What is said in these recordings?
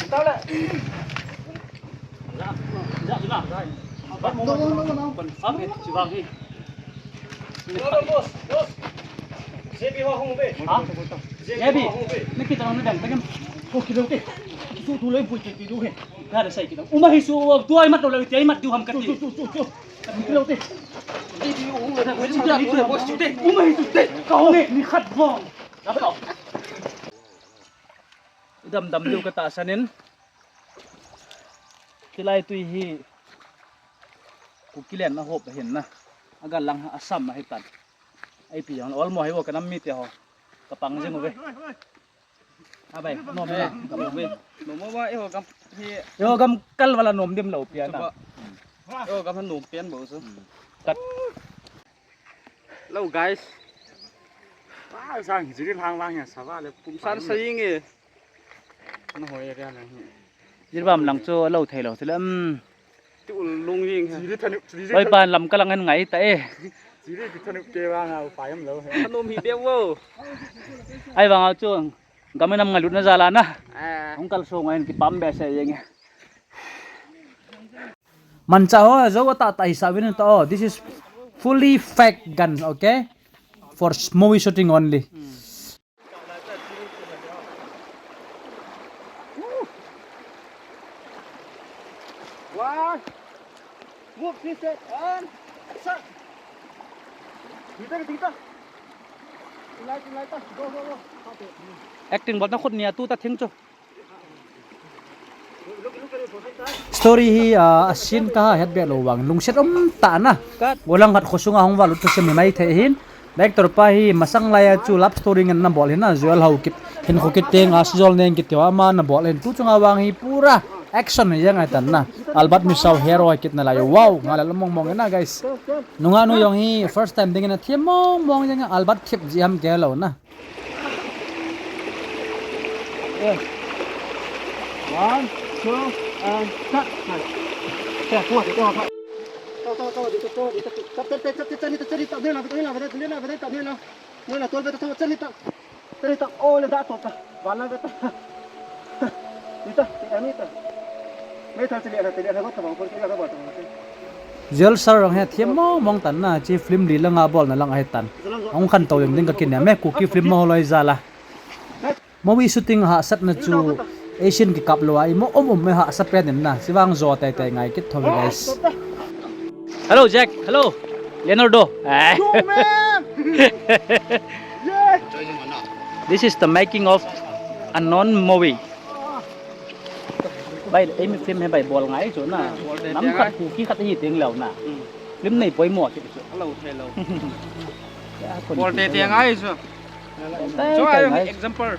tao lại dạ dạ chứ nào bắt mồm còn sắp hết chỉ vào đi boss JB hoa không về hả JB nó kita nó đằng cái ô kilo cái su thu lấy bụi chỉ đủ hết ra để xây cái đó uma hi su tuai mắt đâu lại cháy mắt du hầm cắt đi kilo cái JB uống rồi thằng cái gì boss chủ tịch uma hi chủ tịch cậu này ni khát vọng đã bắt đầu đầm đầm du cái tạ sanin khi lại tùy hi cụ kilen na hộp hiện na agan lang asam hay tan ai pi ang all mo hay wo kanam mi te ho kapang jeng ve abai nom na kapang ve nom wa ho kam yo kam kal wala nom dim lo pia na yo kam nom pian bo su kat Hello guys. Wow, sang chỉ đi lang lang nhà sao vậy? Cũng san say nghe. Nó hỏi ra này. jir bam lang cho lo thei lo thelam Tụ lung riêng ha. oi ban lam kalang an ngai ta e Chỉ đi cái thân kê ba nào phải em lâu. Thân ôm hi đeo vô. ai wang chu gamen nam ngalut na jala na À. ong kal so ngain ki pam be se yeng Man chao zo ta ta hisabin to. This is fully fake gun, okay? For movie shooting only. Wow. Move this and shut. Kita. Lại ta. Go. acting bol na khut nia tu ta thing chu Story hi asin ka het be lo wang lungset ta na. Walang hat khosunga hong walut to semi mai the hin. Director pa hi masang laya chu love story ngan na bol hin na zual hau kit hin khokit teng asjol neng kit wa ma na bol hin tu chunga wang hi pura action yang ai tan na albat misau hero kit na layo wow ngala mong na guys nunga nu yong hi first time ding na thiam mong yang albat khip jam ke lo na 1, 2, and cut. Kaya kuat itu apa? Tahu itu cerita dia lah tuan betul cerita oh le dah tu warna betul itu ini tu betul cerita kau tahu pun cerita kau tahu Jel sar rang he thiam mong tan na chi film li langa bol na lang ai tan ong khan to yang ding ka kin ya me ku ki film mo loi zala movie shooting ha sat na chu Asian ki kap lo ai mo me ha sa pen na siwang zo tai ngai kit thobi guys hello Jack hello Leonardo this is the making of unknown movie bay em phim hay bay bol ngai chỗ na nắm khát cụ ki khát hi tiếng lẩu na phim này bôi mỏ chứ lâu thế lâu bol tê tiếng ai chứ cho example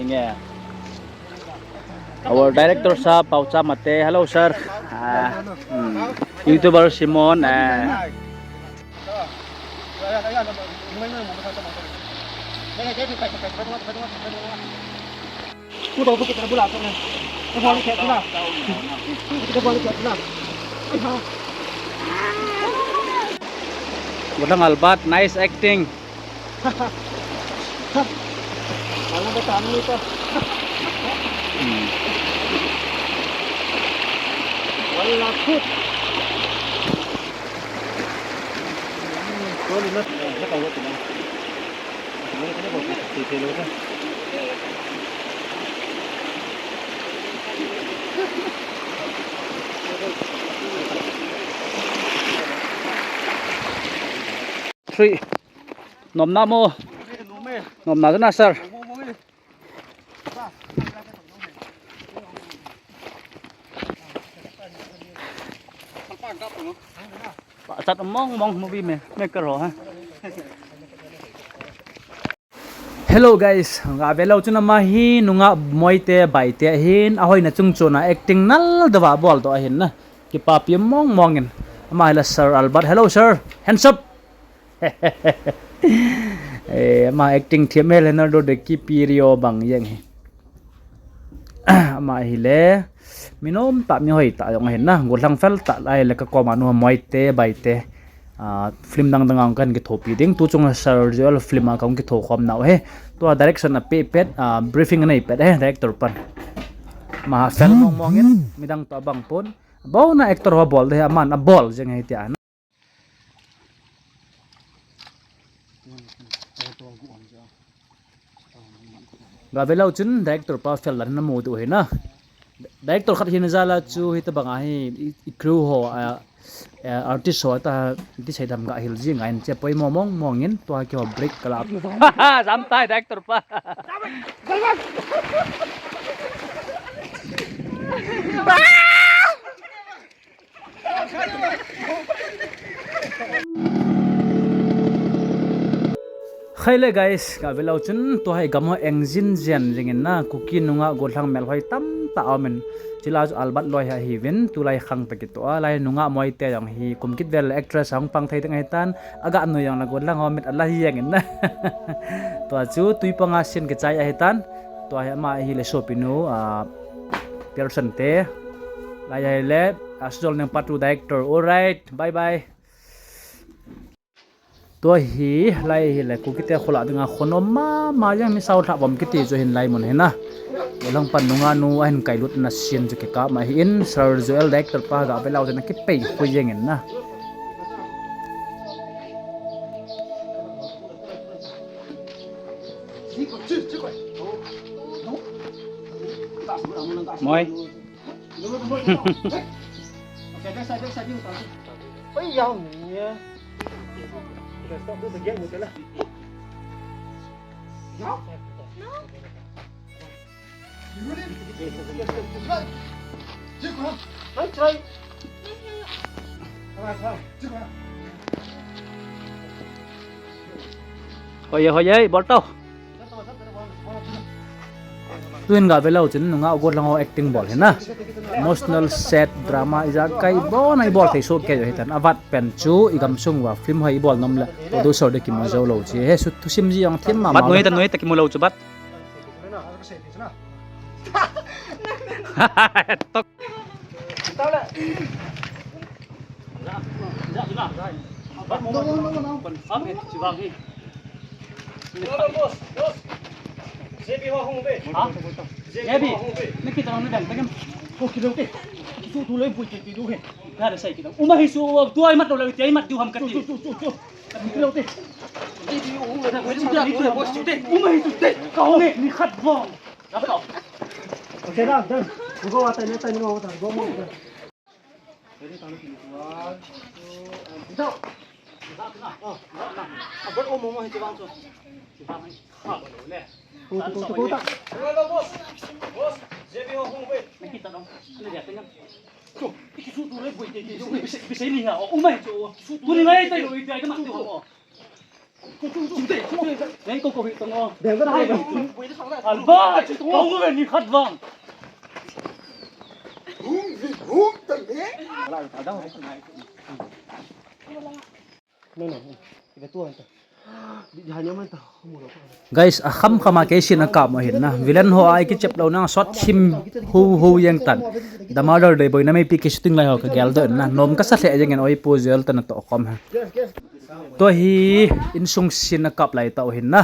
nghe our director sa Paucha Mate hello sir YouTuber Simon Kita boleh kita bola kan. Kita boleh kita lah. Kita boleh kita lah. Walang albat nice acting Alam betul anu itu. Wallah kut. Có đi mất nó cầu cái này nó có một thì luôn đó three nom namo nom na na sir sat mong movie me cái rồi ha hello guys nga belo chuna ma hi nunga moite baite hin ahoi na chung chuna acting nal dawa bol to hin na ki papi mongin ama la sir Albert hello sir hands up ma acting thiamel Leonardo de Kipirio bang yang hi ama hi le minom ta mi hoi ta yong hin na golang fel ta lai la ka ko manu moite baite film dang dangang kan ki thopi ding tu chung sir jol film a kong ki tho khom nau he to direction a pe pet briefing nei pet he director pan ma fel mong in midang to bang pon bo na actor ho bol de man a bol jeng hai tia ga belau chun director pa fel lan na mu tu he na director khat hin zala chu hi ta banga hi crew ho artist ho ta ti sai dam ga hil ji ngain che poi momong mongin to ki ho break kala jam tai director pa khaile guys ga belau chun to hai gamo engine jen jingin na kuki nunga golang mel hoi tam ta amen chila albat loi ha hi vin tulai khang ta ki to lai nunga moi te yang hi kumkit vel actress ang pang thai tangai tan aga no yang na golang homit allah hi yang na to chu tui panga sin ke chai a tan to ha ma hi le shopinu person te lai hai le asjol nang patu director alright bye bye to hi lai hi le ku kite khola dinga khonom ma yang mi sau tha bom kiti jo hin lai mon hena lang pan nunga nu an kai lut na sian ju ke ka ma hi in sir joel director pa ga belau na ki pe ko yeng en na moi bây giờ nhỉ cái stop đưa cái một cái là no hồi vậy bỏ tao tuyên gặp với lâu chính nung áo lang acting bol hena emotional set drama iza kai bo nai bol thei so ke jo hitan avat pen chu igam sung wa film hai bol nom la producer de kim zo lo chi he su thusim ji yang them ma bat noi ta kim lo chu bat tok tao lại Zebi hoa không về. hả Zebi nó kita nó đằng cái Ô kì đâu kì. Su thu lấy vui kì đủ hết. ra để xây kita uma hisu tuai mat lo tiai mat du ham kat Su. Kì đâu kì. Zebi uống rồi thằng quên đi ra bos chu te uma hisu te kau ne ni khat vong gặp đâu Ok dah, dah. Gua wa tay ni mau ta. Gua mau. Đâu. Vẫn ôm mồm hay chưa bao giờ. Cô ta. Boss. Zebi hoa không về. nó kita dong nó đẹp cái tu cái su tu lấy vui cái bị xây ni ha uma hisu tu ni ngai tai lo tiai cái mat du ham chu te đấy cô bị tông o Để cái này. alba chu tông o về ni khat vong Lại thả đâu này. Này. Cái tua anh ta. Bị hai nhóm anh ta. guys kham khama ke sin ka ma hin na villain ho ai ki chep lo na shot him hu yang tan the mother de boy na mai pi shooting lai ho ka gal do na nom ka sa le jeng en oi po zel tan to khom ha to hi in sung sin na kap lai to hin na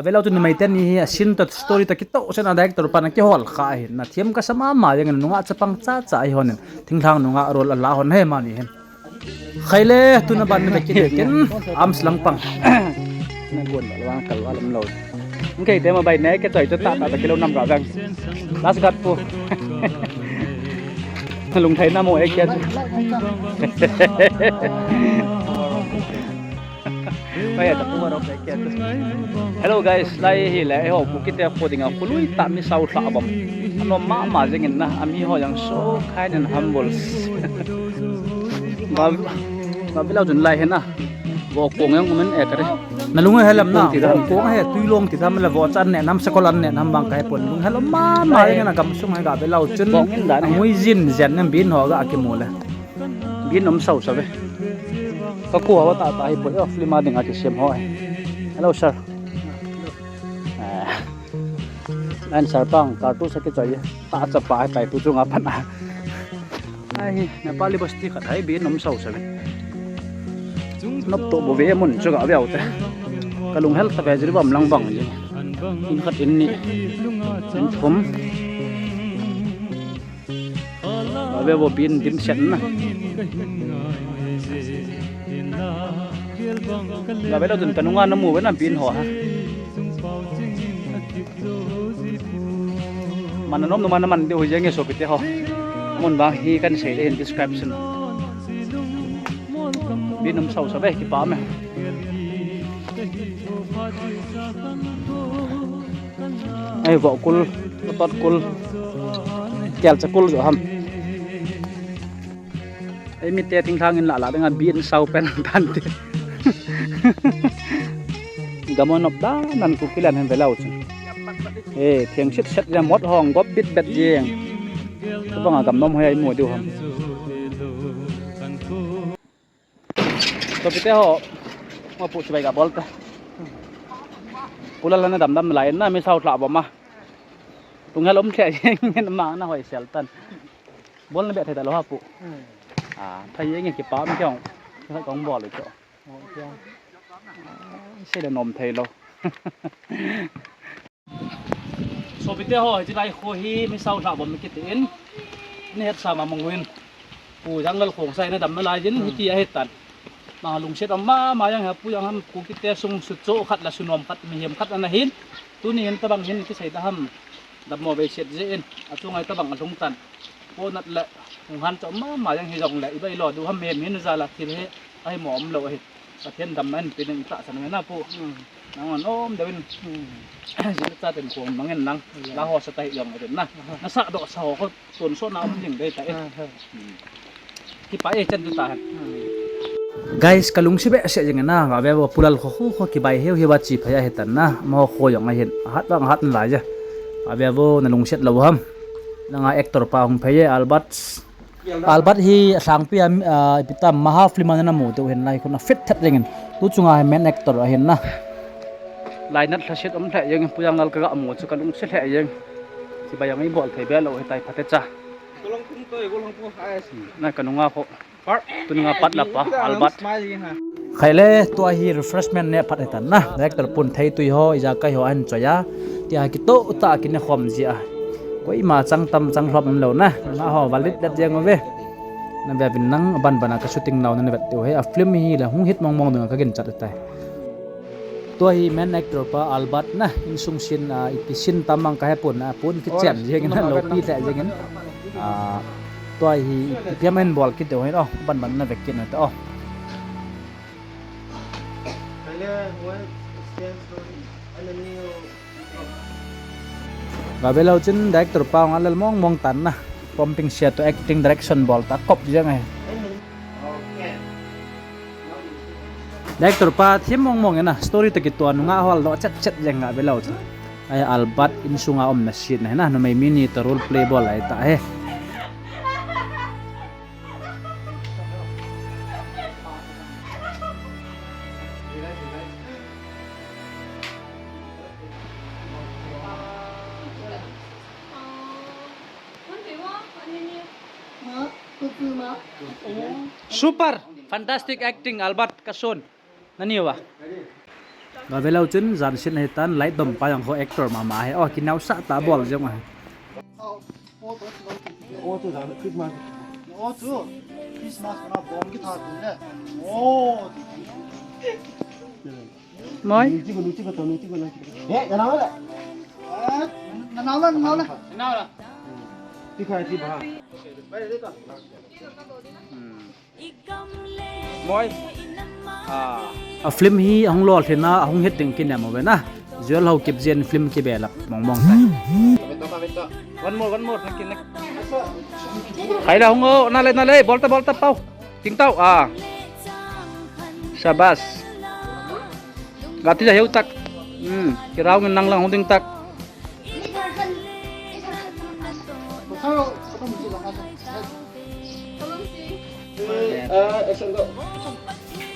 velo tu ni mai ten ni sin to story ta ki to sen director pa na ki hol kha hin na thiam ka sama ma jeng en nunga chapang cha cha ai hon thing thang nunga rol la hon he ma ni hen khaile tu na ban me ki de ken arms lang pang na buồn bảo là cần là lắm rồi cái thế mà bài này cái tuổi cho tạ tạ kilo 5 rõ ràng last cut po lùng thấy nam mô ấy kia bây giờ tập trung vào đó kia hello guys đây hi lẽ họ cũng kita coding aku lui tak mi sau sa bom ano ma jengin na ami ho yang so kind and humble mà biết lâu dần lại hết na võ cuồng yang mình ek đấy na lung hai lam na cuồng hai tui long thì tham là võ chan nè nam sakolan nè nam bang kai pon lung hai lam ma yang na kam sung hai ga be lau chun ngui jin zen nam bin ho ga akimol bin nom sau sa ve ka ku wa ta ta hi pon of lima ding ati sem ho hello sir anh sir pang kartu sa ke chai ta cha pa tai tu chung apan ai Nepali basti khat hai bin nom sau sa ve nắp tổ bộ vẽ muốn cho gạo bèo thế, cái lồng hết ta về dưới bầm lăng vòng vậy, in khát in nị, in thấm, เวโบบินดิมเซนนะเราไปเราถึงกันงานน้ำหมูไว้น้ำบินหัวฮะมันน้ำมันเดี๋ยวยังไงโซบิเตะเขามันบางทีกันใช้ได้เห็น description บินน้ำเสาสบายกี่ป้าไหมไอ้บอกกุลตัดกุลแก้วจะกุลจะทำไอ้มีเตะทิ้งทางเงินละdengan biin sau pen tante gamon op da nan ku kilan hen belau chu thieng sit set ya mot hong gop bit bet jeng to banga gam nom hoy mo du ham to pite ho ma pu chibai ga bol ta pula lana dam dam lai na mi sau tla ba ma tung halom the ngen ma na hoi sel tan bol na be thai ta lo ha pu thấy những cái bám trong cái con bò lại chỗ sẽ là nôm thầy lâu số bị tiêu hỏi chỉ lại khôi hi mới sau rạo bấm cái tiền nên hết sao mà mong nguyên phù răng ngân khổng say nó đầm nó lại dính hút tia hết tận mà lùng xét mà yang hấp phù răng ham cú cái tia sung sụt chỗ khát là sung nôm khát mình hiểm khát anh là hin tu niên ta bằng hin cái say ta ham đập mò về xét dễ chung ngày ta bằng ở trong tận cô nặt lệหันจะมายังให้รองไหลไปหลอดดูทำเมนนี่จะละทีนี้ไอ้หมอมเราเห็นประเทศดำนั้นเป็นอิตาสันเงินน่ะปุ๊นั่งโน้มเดี๋ยวเป็นจะเป็นขวงนั่งเงินนั่งลาหัวสไตล์อย่างเดิมนะนักสะดอกสาวเขาส่วนโซนน้ำยังได้แต่ที่ไปจันจุตา guys kalung sibe ase jeng na ga be pulal kho kho ki bai heu he ba chi phaya hetan na mo kho yang hen hat bang hat la ja abe bo na lung set lo ham nga actor pa hong phaya Albert hi sang pi pitam maha film na mu to hen lai khona fit that jeng tu chunga main actor hen na lai nat thlet om thla jeng puyang al ka mu chu kalung set thla jeng ki bai yang bol thei be lo he tai phate cha golong kum to golong pu as na kanunga kho tunga pat la pa Albert khaile to hi refreshment ne phat hetan na director pun thei tui ho ija kai ho an choya ti ha ki to ta ki ne khom ji a koi ma chang tam chang hlom lo na na ho valid dat jeng ve na be bin nang ban bana ka shooting naw na vet to he a film hi la hung hit mong mong na ka gen chat tai to hi main actor pa Albert na in sung sin ipisin tamang ka hepon na pun ki chen jeng na lo pi ta jengตัวฮีเพียงมันบอลคิดเดี๋ยวให้บันน่าเวกกินนะแต่ว่าเวลาจนดีเรคเตอร์ป้างั้นเรามองตันนะพร้อมเป็นเชียร์ตัว acting direction บอลตากบยังไงดีเรคเตอร์ป้าที่มองนะสตอรี่ตะกี้ตัวนุ่งเอาเราชัดยังไงเวลาจนไอ้อัลบัตอินซุงอาอมนัชชีนนะนั่นไม่มินิตัว role play บอลไอ้ตาsuper fantastic acting Albert Kason nani wa ga velau chun jan sin hetan light dom pa yang ho actor ma he kinau sa ta bol jong ma to da Christmas to Christmas na bom ki tha ne moi ti ko to he na la ti khai ti ba moi a film hi hong lol thena hong het ding kin mo na jual hau kip jen film ki belak mong tai one more nakin khai la hong na le bolta pau ting tau sabas gati ja heu tak kirau ngen nang lang hong ting tak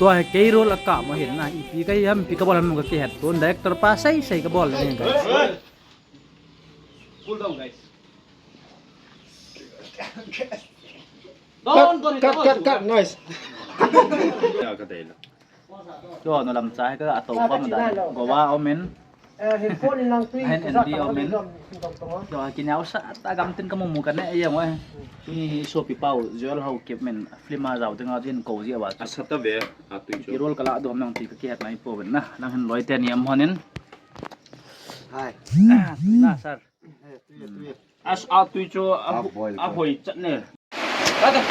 ตัวเกย์โรลกะมาเห็นนะอีพีก็ยังปีกบอลมันก็เกย์หัดตัวดีเรคเตอร์ป้าใส่กบอลเลยไง cool down guys cut noise ก็นลำใจก็อัตโตป้อมได้ก็ว่าเอาเม้น headphone in lang tui Hen sa and di ta omen. Yo kin yaw sa tagam tin ka mo kan ne ayang wa ni so pi pau joel hau kep men flima raw tinga din ko ji wa Asata be atu jo. kirol kala dom nang ti ka kiat nai po ben na nang hen loi ten yam honen hai na sar As atu jo ahoi chat ne.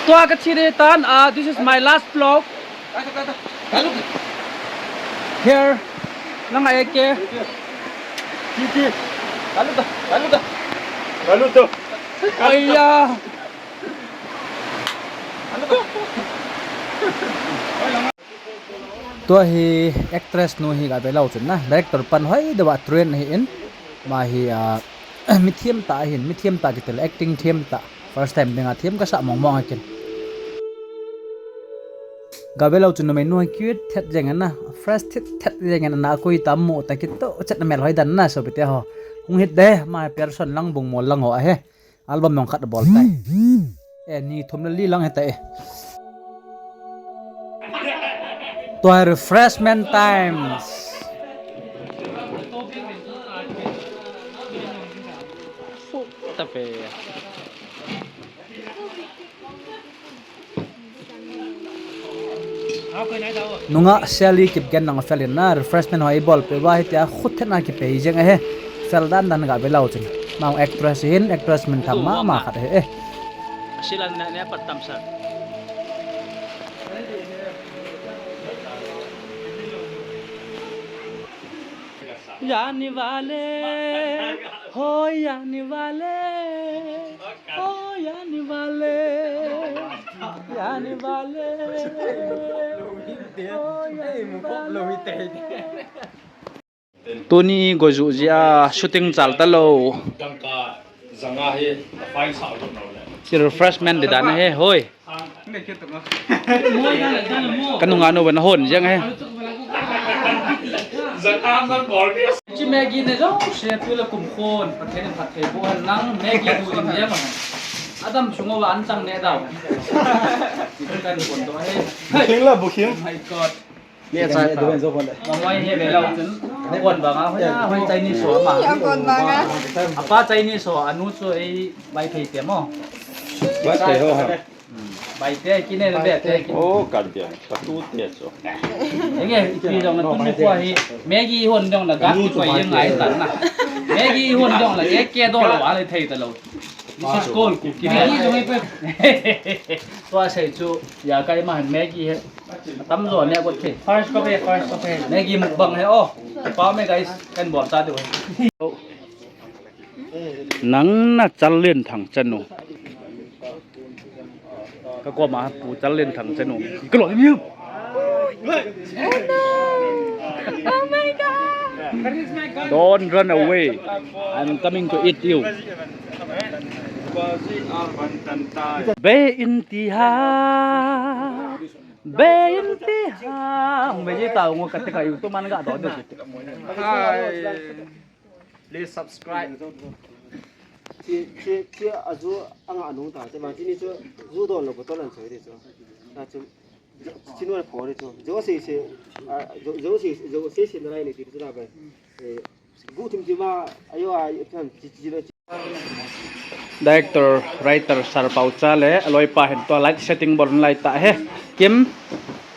tua ka chire tan this is my last vlog here nang ay ke Kiki Lalu tu. ayya tua hi actress no hi ga belau chun na director pan hoi dewa train hi in ma hi mithiam ta hin mithiam ta kitel acting thiam ta first time denga thiam ka sa mong mong akin ga belau chun mai no cute thet jengan na fresh thet jengan na koi tam mo ta kit to chat na mel hoi dan na so bite ho hung hit de ma person lang bung mo lang ho a he album nong khat bol tai ni thum li lang he tai to refreshment times tapi nunga seli kip gen nang felin na refreshment hoi bol pe wa hitia khut na ki pe jeng he fel dan ga belau chun mau actress hin actress men tham ma khat he silan ne patam sa जाने वाले हो जाने वाले हो जाने वाले जाने वाले Tony Gojuzia shooting chalta lo Tangka zanga he fine sa lo no le. si refreshment de dan he hoi kanung ano ban hon jang he Zanga san bol ni. chi Maggie ne do se tu la kum khon pathen pathe bu han nang Maggie du in ya ma adam chungo wa an chang ne daw kan kon do he Buking lah buking my god Ni saya tu kan so pon ma hoi he be lau chun kon ba nga hoi chai ni so ma Kon ba nga? apa chai ni so anu chu ei bai thei te mo Ba te ho ha. bai te ki ne be te ki Oh kalbia. Patu te so. enge pi dong na tun kwa hi Maggie hon dong la gat ko yang ngai tan na Maggie hon dong la ek ke do la wa le thei ta lo this is goal ku ki Maggie dong ei pe to sai chu ya kai ma han Maggie he tam zo ne ko the first ko be Maggie muk bang he o pa me guys kan bo ta de nang na chal len thang chanu ka ko ma pu chal len thang chanu ka lo mi Oh my god! Don't run away. I'm coming to eat you. Beintihar, beintihar. Medyo tahu mo ketika itu mana nggak tahu deh. Please subscribe. Ci azu ang anong ta ma chini chu zu don lo ko to lan choi de chu na chu chinu na phore chu jo se na lai ni ti chu na ba gu tim ji ma ayo a tan ji na Director, writer Sar Pauchale, aloy pa hen to light setting bon light ta he. Kim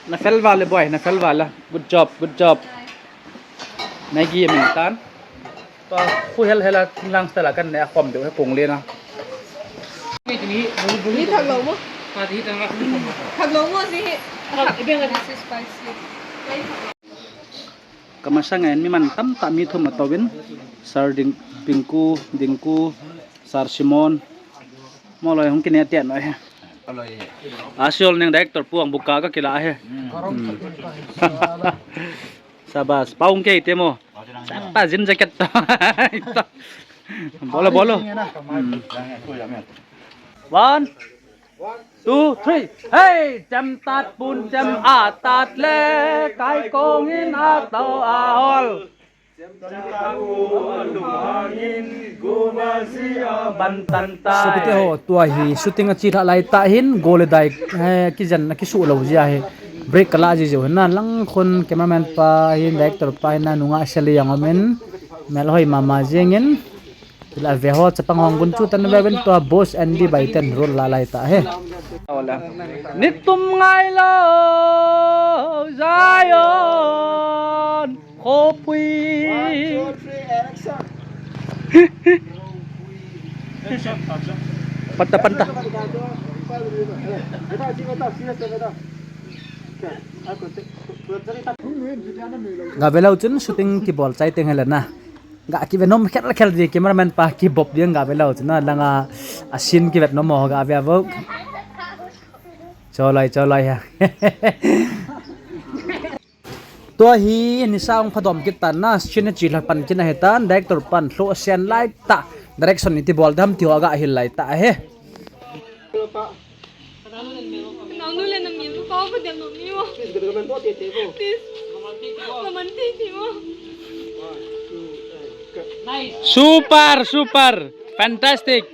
na fel wala boy, na fel wala. Good job, good job. Maggie mintan. To fu hel hela lang stala kan ne akom de kong le na. Ni thằng lỗ mo? Thằng lỗ mo gì? This is spicy. Kamasangan mi man tam ta mi thum atawin. Sar Pinku, Dingku, Sar Simon. Moloy hong kini atian oi. Asyol ning director puang buka ka kila he. Sabas, paung ke temo. Sapa jin jacket to. Bolo bolo. 1 2 3 hey chăm tát bun chăm tát le cái con in tàu hol bantan ta seperti ho tua hi shooting achi lai ta hin gole dai ki jan ki su lo ja he break kala ji jo na lang khon cameraman pa hin director pa na nunga seli yang amen melhoi mama jengin la veho chapang hongun chu tan wewen to boss and di baiten rol lalai ta he nitum ngai lo zion khopui panta panta ga velau chun shooting ki ball chai teng helana ga ki venom khel di cameraman pa ki bob diang ga velau chun langa asin ki vet no mo ga avia vok cholai ha to hi ni saung phadom ki tan na chin chi la pan kin hetan director pan thlo sian lai ta direction ni ti ball dam ti ga hil lai ta he Nó nuôi lên làm gì nó có cái tiền nộp nhiêu? Please. Romantic nhiêu? super fantastic